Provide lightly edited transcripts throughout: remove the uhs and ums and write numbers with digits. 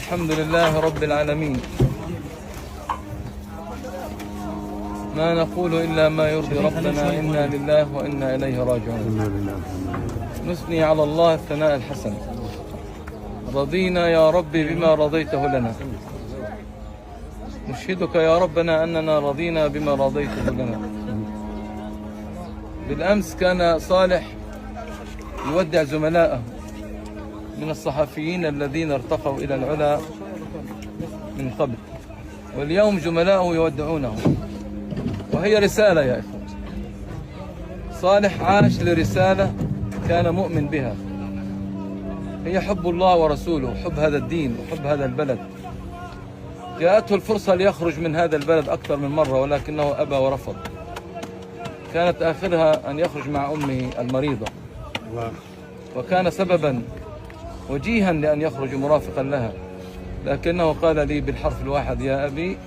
الحمد لله رب العالمين. ما نقول إلا ما يرضي ربنا، إنا لله وإنا إليه راجعون. نثني على الله الثناء الحسن. رضينا يا ربي بما رضيته لنا. نشهدك يا ربنا أننا رضينا بما رضيته لنا. بالأمس كان صالح يودع زملائه من الصحفيين الذين ارتقوا إلى العلا من قبل، واليوم زملائه يودعونه، وهي رسالة يا إخوة. صالح عاش لرسالة كان مؤمن بها، هي حب الله ورسوله، حب هذا الدين وحب هذا البلد. جاءته الفرصة ليخرج من هذا البلد أكثر من مرة، ولكنه أبى ورفض. كانت آخرها أن يخرج مع أمه المريضة، وكان سببا وجيها لأن يخرج مرافقا لها، لكنه قال لي بالحرف الواحد: يا أبي،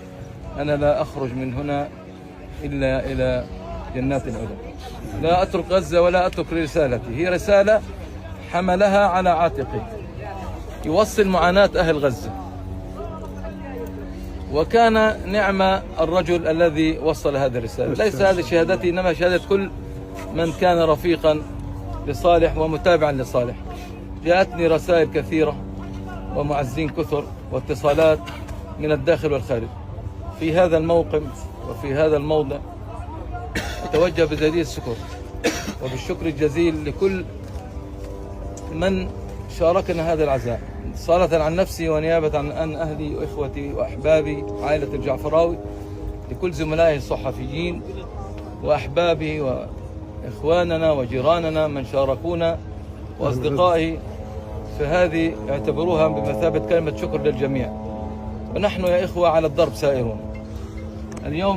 أنا لا أخرج من هنا إلا إلى جنات العلا. لا أترك غزة ولا أترك رسالتي. هي رسالة حملها على عاتقه يوصل معاناة أهل غزة، وكان نعم الرجل الذي وصل هذه الرسالة. ليس هذه شهادتي، إنما شهادة كل من كان رفيقا لصالح ومتابعا لصالح. جاءتني رسائل كثيرة ومعزين كثر واتصالات من الداخل والخارج. في هذا الموقف وفي هذا الموضع أتوجه بجزيل الشكر وبالشكر الجزيل لكل من شاركنا هذا العزاء، صالة عن نفسي ونيابة عن أهلي وإخوتي وأحبابي عائلة الجعفراوي، لكل زملائي الصحفيين وأحبابي وإخواننا وجيراننا من شاركونا وأصدقائي. فهذه اعتبروها بمثابة كلمة شكر للجميع. ونحن يا إخوة على الضرب سائرون. اليوم